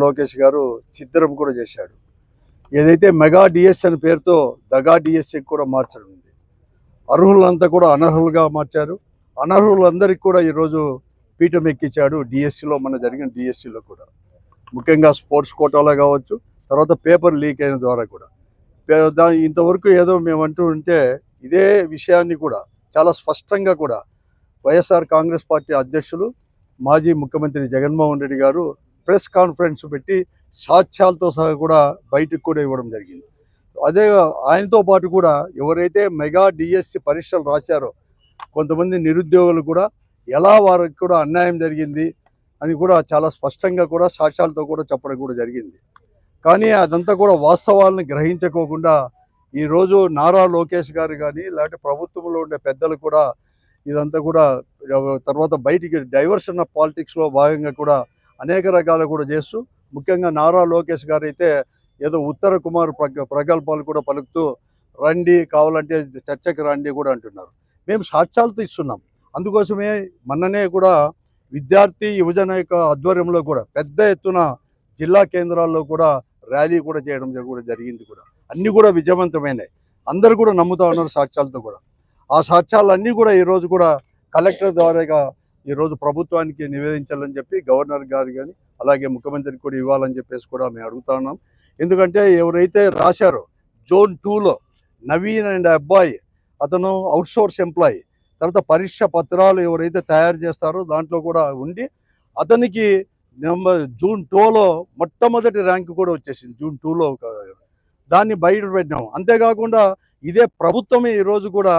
లోకేష్ గారు చిత్రం కూడా చేశాడు. ఏదైతే మెగా డిఎస్ అనే పేరుతో దగా డిఎస్సి కూడా మార్చడం ఉంది. అర్హులంతా కూడా అనర్హులుగా మార్చారు. అనర్హులందరికీ కూడా ఈరోజు పీఠం ఎక్కించాడు. డిఎస్సిలో మన జరిగిన డిఎస్సిలో కూడా ముఖ్యంగా స్పోర్ట్స్ కోటాలో కావచ్చు, తర్వాత పేపర్ లీక్ అయిన ద్వారా కూడా ఇంతవరకు ఏదో మేము అంటూ ఉంటే ఇదే విషయాన్ని కూడా చాలా స్పష్టంగా కూడా వైఎస్ఆర్ కాంగ్రెస్ పార్టీ అధ్యక్షులు మాజీ ముఖ్యమంత్రి జగన్మోహన్ రెడ్డి గారు ప్రెస్ కాన్ఫరెన్స్ పెట్టి సాక్ష్యాలతో సహా కూడా బయటకు కూడా ఇవ్వడం జరిగింది. అదే ఆయనతో పాటు కూడా ఎవరైతే మెగా డిఎస్సి పరీక్షలు రాశారో కొంతమంది నిరుద్యోగులు కూడా ఎలా వారికి కూడా అన్యాయం జరిగింది అని కూడా చాలా స్పష్టంగా కూడా సాక్ష్యాలతో కూడా చెప్పడం కూడా జరిగింది. కానీ అదంతా కూడా వాస్తవాలను గ్రహించుకోకుండా ఈరోజు నారా లోకేష్ గారు కానీ లేకపోతే ప్రభుత్వంలో ఉండే పెద్దలు కూడా ఇదంతా కూడా తర్వాత బయటికి డైవర్షన్ ఆఫ్ పాలిటిక్స్లో భాగంగా కూడా అనేక రకాలు కూడా చేస్తూ, ముఖ్యంగా నారా లోకేష్ గారు అయితే ఏదో ఉత్తర కుమార్ ప్రగల్భాలు కూడా పలుకుతూ రండి కావాలంటే చర్చకు రండి కూడా అంటున్నారు. మేము సాక్ష్యాలతో ఇస్తున్నాం. అందుకోసమే మొన్ననే కూడా విద్యార్థి యువజన యొక్క ఆధ్వర్యంలో కూడా పెద్ద ఎత్తున జిల్లా కేంద్రాల్లో కూడా ర్యాలీ కూడా చేయడం కూడా జరిగింది. కూడా అన్నీ కూడా విజయవంతమైనాయి. అందరూ కూడా నమ్ముతా ఉన్నారు సాక్ష్యాలతో కూడా. ఆ సాక్ష్యాలన్నీ కూడా ఈరోజు కూడా కలెక్టర్ ద్వారాగా ఈరోజు ప్రభుత్వానికి నివేదించాలని చెప్పి గవర్నర్ గారు కానీ అలాగే ముఖ్యమంత్రికి కూడా ఇవ్వాలని చెప్పేసి కూడా మేము అడుగుతా ఉన్నాం. ఎందుకంటే ఎవరైతే రాశారో జోన్ 2లో నవీన్ అండ్ అబ్బాయి అతను అవుట్సోర్స్ ఎంప్లాయీ, తర్వాత పరీక్ష పత్రాలు ఎవరైతే తయారు చేస్తారో దాంట్లో కూడా ఉండి అతనికి జూన్ 2లో మొట్టమొదటి ర్యాంకు కూడా వచ్చేసింది. జూన్ 2లో దాన్ని బయట పెట్టినాం. అంతేకాకుండా ఇదే ప్రభుత్వమే ఈరోజు కూడా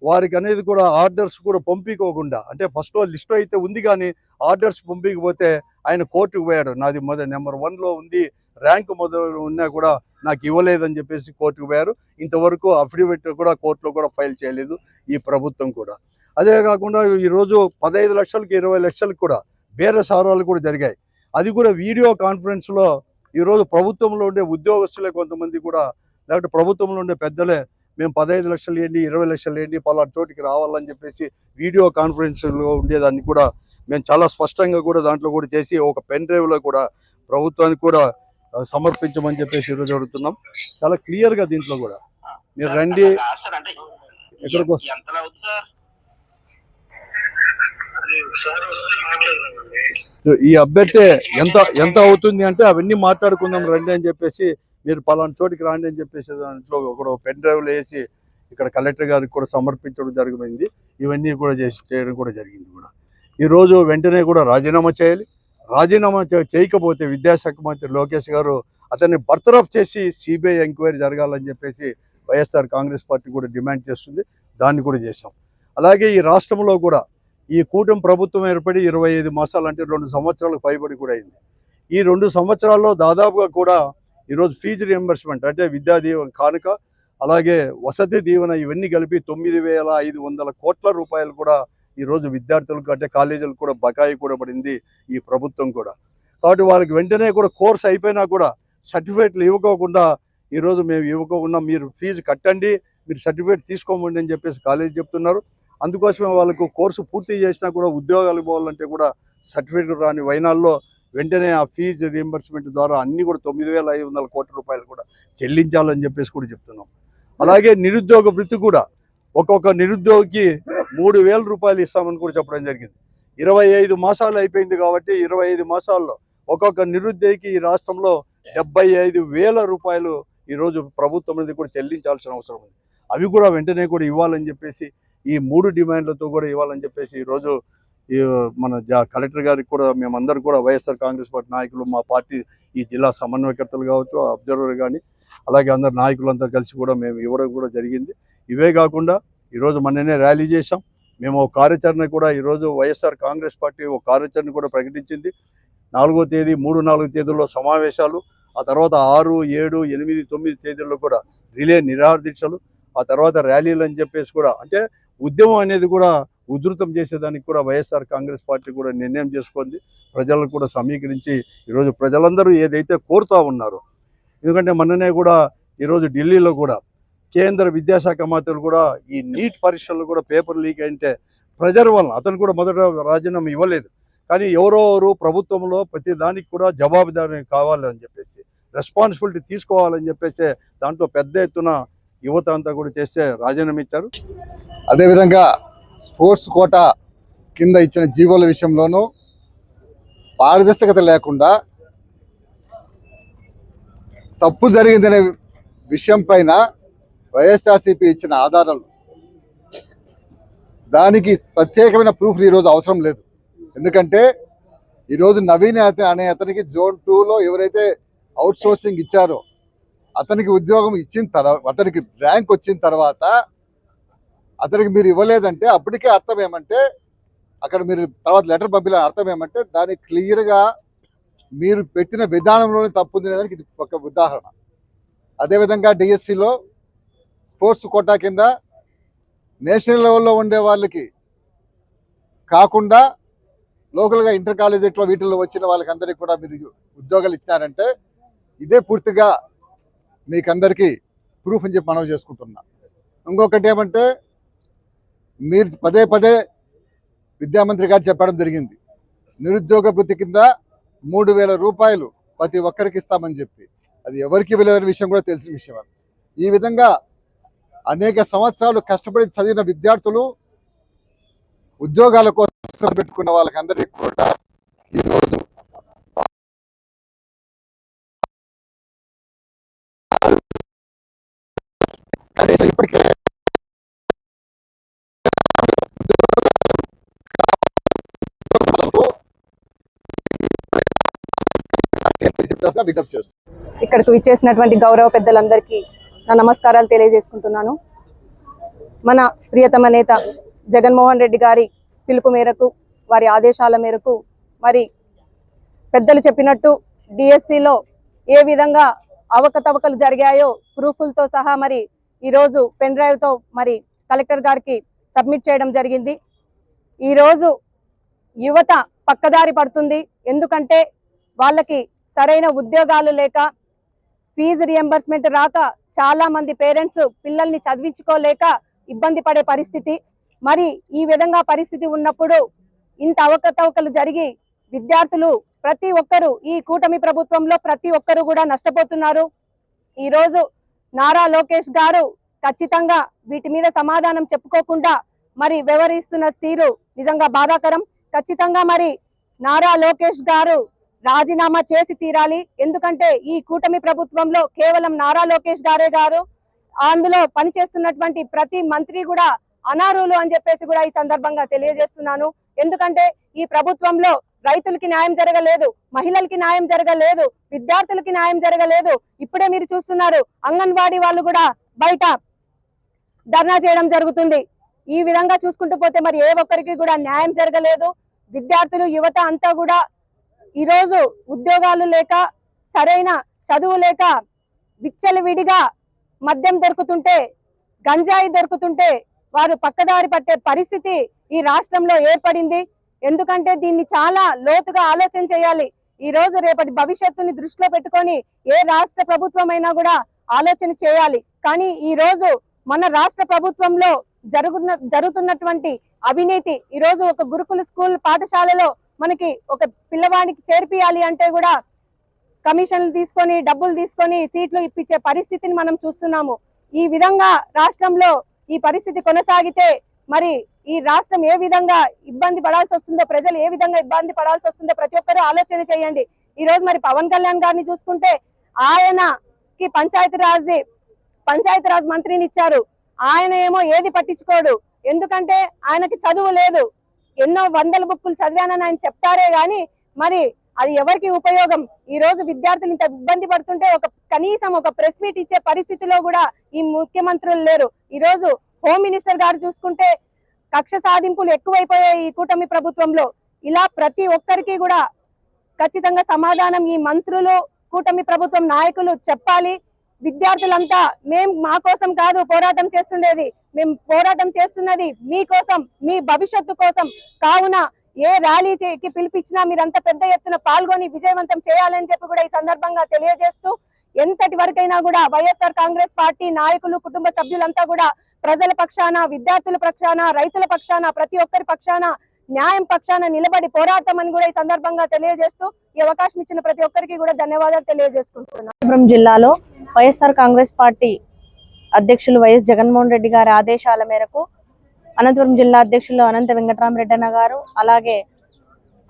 వారికి అనేది కూడా ఆర్డర్స్ కూడా పంపించుకోకుండా, అంటే ఫస్ట్లో లిస్టు అయితే ఉంది కానీ ఆర్డర్స్ పంపించకపోతే ఆయన కోర్టుకు పోయాడు. నాది నెంబర్ 1లో ఉంది, ర్యాంకు మొదలు ఉన్నా కూడా నాకు ఇవ్వలేదని చెప్పేసి కోర్టుకు పోయారు. ఇంతవరకు అఫిడవిట్ కూడా కోర్టులో కూడా ఫైల్ చేయలేదు ఈ ప్రభుత్వం కూడా. అదే కాకుండా ఈరోజు 15 లక్షలకి 20 లక్షలకు కూడా బేరసారాలు కూడా జరిగాయి. అది కూడా వీడియో కాన్ఫరెన్స్లో ఈరోజు ప్రభుత్వంలో ఉండే ఉద్యోగస్తులే కొంతమంది కూడా లేకపోతే ప్రభుత్వంలో ఉండే పెద్దలే మేము 15 లక్షలు ఏంటి 20 లక్షలు ఏంటి పలానా చోటికి రావాలని చెప్పేసి వీడియో కాన్ఫరెన్స్లో ఉండేదాన్ని కూడా మేము చాలా స్పష్టంగా కూడా దాంట్లో కూడా చేసి ఒక పెన్ డ్రైవ్లో కూడా ప్రభుత్వానికి కూడా సమర్పించమని చెప్పేసి ఈరోజు అడుగుతున్నాం. చాలా క్లియర్గా దీంట్లో కూడా మీరు రండి ఎక్కడికి ఈ అభ్యర్థి ఎంత అవుతుంది అంటే అవన్నీ మాట్లాడుకుందాం రండి అని చెప్పేసి మీరు పలానా చోటికి రాండి అని చెప్పేసి దాంట్లో ఒక పెన్ డ్రైవ్లో వేసి ఇక్కడ కలెక్టర్ గారికి కూడా సమర్పించడం జరిగింది. ఇవన్నీ కూడా చేయడం కూడా జరిగింది. కూడా ఈరోజు వెంటనే కూడా రాజీనామా చేయాలి. రాజీనామా చేయకపోతే విద్యాశాఖ మంత్రి లోకేష్ గారు అతన్ని బర్తరఫ్ చేసి సిబిఐ ఎంక్వైరీ జరగాలని చెప్పేసి వైఎస్ఆర్ కాంగ్రెస్ పార్టీ కూడా డిమాండ్ చేస్తుంది. దాన్ని కూడా చేశాం. అలాగే ఈ రాష్ట్రంలో కూడా ఈ కూటమి ప్రభుత్వం ఏర్పడి 25 మాసాలు అంటే 2 సంవత్సరాలకు పైబడి కూడా అయింది. ఈ 2 సంవత్సరాల్లో దాదాపుగా కూడా ఈరోజు ఫీజు రియంబర్స్మెంట్ అంటే విద్యా దీవెన కానుక అలాగే వసతి దీవెన ఇవన్నీ కలిపి 9,500 కోట్ల రూపాయలు కూడా ఈరోజు విద్యార్థులకు అంటే కాలేజీలకు కూడా బకాయి కూడా పడింది ఈ ప్రభుత్వం కూడా. కాబట్టి వాళ్ళకి వెంటనే కూడా కోర్స్ అయిపోయినా కూడా సర్టిఫికేట్లు ఇవ్వకోకుండా ఈరోజు మేము ఇవ్వకోకుండా మీరు ఫీజు కట్టండి మీరు సర్టిఫికేట్ తీసుకోమండి అని చెప్పేసి కాలేజీ చెప్తున్నారు. అందుకోసమే వాళ్ళకు కోర్సు పూర్తి చేసినా కూడా ఉద్యోగాలు పోవాలంటే కూడా సర్టిఫికేట్ రాని వైనాల్లో వెంటనే ఆ ఫీజు రీయింబర్స్మెంట్ ద్వారా అన్నీ కూడా 9,500 కోట్ల రూపాయలు కూడా చెల్లించాలని చెప్పేసి కూడా చెప్తున్నాం. అలాగే నిరుద్యోగ వృత్తి కూడా ఒక్కొక్క నిరుద్యోగికి 3,000 రూపాయలు ఇస్తామని కూడా చెప్పడం జరిగింది. 25 మాసాలు అయిపోయింది కాబట్టి 25 మాసాల్లో ఒక్కొక్క నిరుద్యోగికి ఈ రాష్ట్రంలో 75,000 రూపాయలు ఈరోజు ప్రభుత్వం అనేది కూడా చెల్లించాల్సిన అవసరం ఉంది. అవి కూడా వెంటనే కూడా ఇవ్వాలని చెప్పేసి ఈ 3 డిమాండ్లతో కూడా ఇవ్వాలని చెప్పేసి ఈరోజు మన కలెక్టర్ గారికి కూడా మేమందరూ కూడా వైఎస్ఆర్ కాంగ్రెస్ పార్టీ నాయకులు మా పార్టీ ఈ జిల్లా సమన్వయకర్తలు కావచ్చు అబ్జర్వర్ కానీ అలాగే అందరు నాయకులంతా కలిసి కూడా మేము ఇవ్వడం కూడా జరిగింది. ఇవే కాకుండా ఈరోజు మొన్ననే ర్యాలీ చేశాం. మేము ఒక కార్యాచరణ కూడా ఈరోజు వైఎస్ఆర్ కాంగ్రెస్ పార్టీ ఒక కార్యాచరణ కూడా ప్రకటించింది. 4వ తేదీ 3-4 తేదీల్లో సమావేశాలు, ఆ తర్వాత 6, 7, 8, 9 తేదీల్లో కూడా రిలే నిరాహార దీక్షలు, ఆ తర్వాత ర్యాలీలు అని చెప్పేసి కూడా అంటే ఉద్యమం అనేది కూడా ఉధృతం చేసేదానికి కూడా వైఎస్ఆర్ కాంగ్రెస్ పార్టీ కూడా నిర్ణయం చేసుకుంది. ప్రజలను కూడా సమీకరించి ఈరోజు ప్రజలందరూ ఏదైతే కోరుతూ ఉన్నారో, ఎందుకంటే మొన్ననే కూడా ఈరోజు ఢిల్లీలో కూడా కేంద్ర విద్యాశాఖ మంత్రులు కూడా ఈ నీట్ పరీక్షలు కూడా పేపర్ లీక్ అంటే ప్రెజర్ వలన అతను కూడా మొదట రాజీనామా ఇవ్వలేదు. కానీ ఎవరెవరు ప్రభుత్వంలో ప్రతి దానికి కూడా జవాబుదారీ కావాలని చెప్పేసి, రెస్పాన్సిబిలిటీ తీసుకోవాలని చెప్పేసి దాంట్లో పెద్ద ఎత్తున యువత అంతా కూడా చేస్తే రాజీనామా ఇచ్చారు. అదేవిధంగా స్పోర్ట్స్ కోటా కింద ఇచ్చిన జీవోల విషయంలోనూ పారదర్శకత లేకుండా తప్పు జరిగిందనే విషయం పైన వైఎస్ఆర్సీపీ ఇచ్చిన ఆధారాలు, దానికి ప్రత్యేకమైన ప్రూఫ్ ఈరోజు అవసరం లేదు. ఎందుకంటే ఈరోజు నవీన్ అనే అతనికి జోన్ 2లో ఎవరైతే అవుట్ సోర్సింగ్ ఇచ్చారో అతనికి ఉద్యోగం ఇచ్చిన తర్వాత, అతనికి ర్యాంక్ వచ్చిన తర్వాత అతనికి మీరు ఇవ్వలేదంటే అప్పటికే అర్థం ఏమంటే, అక్కడ మీరు తర్వాత లెటర్ పంపిన అర్థం ఏమంటే దానికి క్లియర్గా మీరు పెట్టిన విధానంలోనే తప్పు ఉంది దానికి ఇది ఒక ఉదాహరణ. అదేవిధంగా డిఎస్సిలో స్పోర్ట్స్ కోటా కింద నేషనల్ లెవెల్లో ఉండే వాళ్ళకి కాకుండా లోకల్గా ఇంటర్ కాలేజీలో వీటిల్లో వచ్చిన వాళ్ళకి అందరికీ కూడా మీరు ఉద్యోగాలు ఇచ్చినారంటే ఇదే పూర్తిగా మీకందరికీ ప్రూఫ్ అని చెప్పి మనం చేసుకుంటున్నా. ఇంకొకటి ఏమంటే, మీరు పదే పదే విద్యామంత్రి గారు చెప్పడం జరిగింది, నిరుద్యోగ వృత్తి కింద 3,000 రూపాయలు ప్రతి ఒక్కరికి ఇస్తామని చెప్పి. అది ఎవరికి వెళ్ళలేని విషయం కూడా తెలిసిన విషయం. ఈ విధంగా అనేక సంవత్సరాలు కష్టపడి చదివిన విద్యార్థులు ఉద్యోగాల కోసం పెట్టుకున్న వాళ్ళకందరికీ కూడా ఈరోజు ఇప్పటికే ఇక్కడికి విచ్చేసినటువంటి గౌరవ పెద్దలందరికీ నా నమస్కారాలు తెలియజేసుకుంటున్నాను. మన ప్రియతమ నేత జగన్మోహన్ రెడ్డి గారి పిలుపు మేరకు, వారి ఆదేశాల మేరకు మరి పెద్దలు చెప్పినట్టు డిఎస్సిలో ఏ విధంగా అవకతవకలు జరిగాయో ప్రూఫ్లతో సహా మరి ఈరోజు పెన్ డ్రైవ్తో మరి కలెక్టర్ గారికి సబ్మిట్ చేయడం జరిగింది. ఈరోజు యువత పక్కదారి పడుతుంది. ఎందుకంటే వాళ్ళకి సరైన ఉద్యోగాలు లేక, ఫీజు రియంబర్స్మెంట్ రాక చాలా మంది పేరెంట్స్ పిల్లల్ని చదివించుకోలేక ఇబ్బంది పడే పరిస్థితి. మరి ఈ విధంగా పరిస్థితి ఉన్నప్పుడు ఇంత అవకతవకలు జరిగి విద్యార్థులు ప్రతి ఒక్కరు, ఈ కూటమి ప్రభుత్వంలో ప్రతి ఒక్కరు కూడా నష్టపోతున్నారు. ఈరోజు నారా లోకేష్ గారు ఖచ్చితంగా వీటి మీద సమాధానం చెప్పుకోకుండా మరి వ్యవహరిస్తున్న తీరు నిజంగా బాధాకరం. ఖచ్చితంగా మరి నారా లోకేష్ గారు రాజీనామా చేసి తీరాలి. ఎందుకంటే ఈ కూటమి ప్రభుత్వంలో కేవలం నారా లోకేష్ గారు, అందులో పనిచేస్తున్నటువంటి ప్రతి మంత్రి కూడా అనర్హులు అని చెప్పేసి కూడా ఈ సందర్భంగా తెలియజేస్తున్నాను. ఎందుకంటే ఈ ప్రభుత్వంలో రైతులకి న్యాయం జరగలేదు, మహిళలకి న్యాయం జరగలేదు, విద్యార్థులకి న్యాయం జరగలేదు. ఇప్పుడే మీరు చూస్తున్నారు, అంగన్వాడీ వాళ్ళు కూడా బయట ధర్నా చేయడం జరుగుతుంది. ఈ విధంగా చూసుకుంటూ పోతే మరి ఏ ఒక్కరికి కూడా న్యాయం జరగలేదు. విద్యార్థులు, యువత అంతా కూడా ఈరోజు ఉద్యోగాలు లేక, సరైన చదువు లేక, విచ్చలవిడిగా మద్యం దొరుకుతుంటే, గంజాయి దొరుకుతుంటే వారు పక్కదారి పట్టే పరిస్థితి ఈ రాష్ట్రంలో ఏర్పడింది. ఎందుకంటే దీన్ని చాలా లోతుగా ఆలోచన చేయాలి. ఈ రోజు రేపటి భవిష్యత్తుని దృష్టిలో పెట్టుకొని ఏ రాష్ట్ర ప్రభుత్వమైనా కూడా ఆలోచన చేయాలి. కానీ ఈ రోజు మన రాష్ట్ర ప్రభుత్వంలో జరుగుతున్నటువంటి అవినీతి, ఈ రోజు ఒక గురుకుల స్కూల్ పాఠశాలలో మనకి ఒక పిల్లవాడికి చేర్పియాలి అంటే కూడా కమిషన్లు తీసుకొని, డబ్బులు తీసుకొని సీట్లు ఇప్పించే పరిస్థితిని మనం చూస్తున్నాము. ఈ విధంగా రాష్ట్రంలో ఈ పరిస్థితి కొనసాగితే మరి ఈ రాష్ట్రం ఏ విధంగా ఇబ్బంది పడాల్సి వస్తుందో, ప్రజలు ఏ విధంగా ఇబ్బంది పడాల్సి వస్తుందో ప్రతి ఒక్కరూ ఆలోచన చేయండి. ఈ రోజు మరి పవన్ కళ్యాణ్ గారిని చూసుకుంటే ఆయనకి పంచాయతీరాజ్ మంత్రిని ఇచ్చారు. ఆయన ఏమో ఏది పట్టించుకోడు. ఎందుకంటే ఆయనకి చదువు లేదు. ఎన్నో వందల బుక్కులు చదివానని ఆయన చెప్తారే గాని మరి అది ఎవరికి ఉపయోగం? ఈ రోజు విద్యార్థులు ఇంత ఇబ్బంది పడుతుంటే కనీసం ఒక ప్రెస్ మీట్ ఇచ్చే పరిస్థితిలో కూడా ఈ ముఖ్యమంత్రులు లేరు. ఈ రోజు హోమ్ మినిస్టర్ గారు చూసుకుంటే కక్ష సాధింపులు ఎక్కువైపోయాయి ఈ కూటమి ప్రభుత్వంలో. ఇలా ప్రతి ఒక్కరికి కూడా ఖచ్చితంగా సమాధానం ఈ మంత్రులు, కూటమి ప్రభుత్వం నాయకులు చెప్పాలి. విద్యార్థులంతా మా కోసం కాదు పోరాటం చేస్తుండేది, మేము పోరాటం చేస్తున్నది మీకోసం, మీ భవిష్యత్తు కోసం. కావున ఏ ర్యాలీకి పిలిపించినా మీరంతా పెద్ద ఎత్తున పాల్గొని విజయవంతం చేయాలని చెప్పి కూడా ఈ సందర్భంగా తెలియజేస్తూ, ఎంతటి వరకైనా కూడా వైఎస్ఆర్ కాంగ్రెస్ పార్టీ నాయకులు, కుటుంబ సభ్యులంతా కూడా ప్రజల పక్షాన, విద్యార్థుల పక్షాన, రైతుల పక్షాన, ప్రతి ఒక్కరి పక్షాన న్యాయం పక్షాన నిలబడి పోరాడతామని కూడా ఈ సందర్భంగా తెలియజేస్తూ ఈ అవకాశం ఇచ్చిన ప్రతి ఒక్కరికి కూడా ధన్యవాదాలు తెలియజేసుకుంటున్నాను. అనంతపురం జిల్లాలో వైఎస్ఆర్ కాంగ్రెస్ పార్టీ అధ్యక్షులు వైఎస్ జగన్మోహన్ రెడ్డి గారి ఆదేశాల మేరకు అనంతపురం జిల్లా అధ్యక్షులు అనంత వెంకటరామరెడ్డి అన్న గారు, అలాగే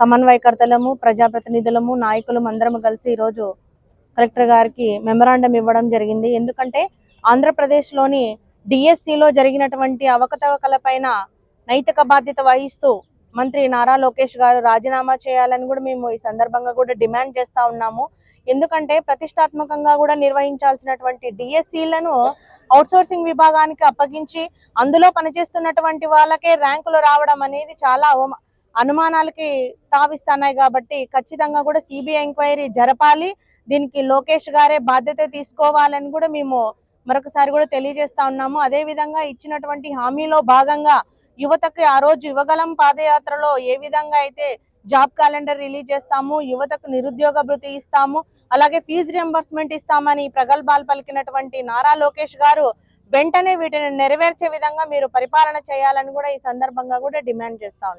సమన్వయకర్తలము, ప్రజాప్రతినిధులము, నాయకులు అందరం కలిసి ఈరోజు కలెక్టర్ గారికి మెమరాండం ఇవ్వడం జరిగింది. ఎందుకంటే ఆంధ్రప్రదేశ్లోని డిఎస్సిలో జరిగినటువంటి అవకతవకలపైన నైతిక బాధ్యత వహిస్తూ మంత్రి నారా లోకేష్ గారు రాజీనామా చేయాలని కూడా మేము ఈ సందర్భంగా కూడా డిమాండ్ చేస్తూ ఉన్నాము. ఎందుకంటే ప్రతిష్టాత్మకంగా కూడా నిర్వహించాల్సినటువంటి డిఎస్సిలను అవుట్సోర్సింగ్ విభాగానికి అప్పగించి అందులో పనిచేస్తున్నటువంటి వాళ్ళకే ర్యాంకులు రావడం అనేది చాలా అనుమానాలకి తావిస్తున్నాయి. కాబట్టి ఖచ్చితంగా కూడా సిబిఐ ఎంక్వైరీ జరపాలి, దీనికి లోకేష్ గారే బాధ్యత తీసుకోవాలని కూడా మేము మరొకసారి కూడా తెలియజేస్తా ఉన్నాము. అదే విధంగా ఇచ్చినటువంటి హామీలో భాగంగా యువతకి ఆ రోజు యువగలం పాదయాత్రలో ఏ విధంగా అయితే జాబ్ క్యాలెండర్ రిలీజ్ చేస్తాము, యువతకు నిరుద్యోగ భృతి ఇస్తాము, అలాగే ఫీజు రియంబర్స్మెంట్ ఇస్తామని ప్రగల్భాలు పలికినటువంటి నారా లోకేష్ గారు వెంటనే వీటిని నెరవేర్చే విధంగా మీరు పరిపాలన చేయాలని కూడా ఈ సందర్భంగా కూడా డిమాండ్ చేస్తా ఉన్నాం.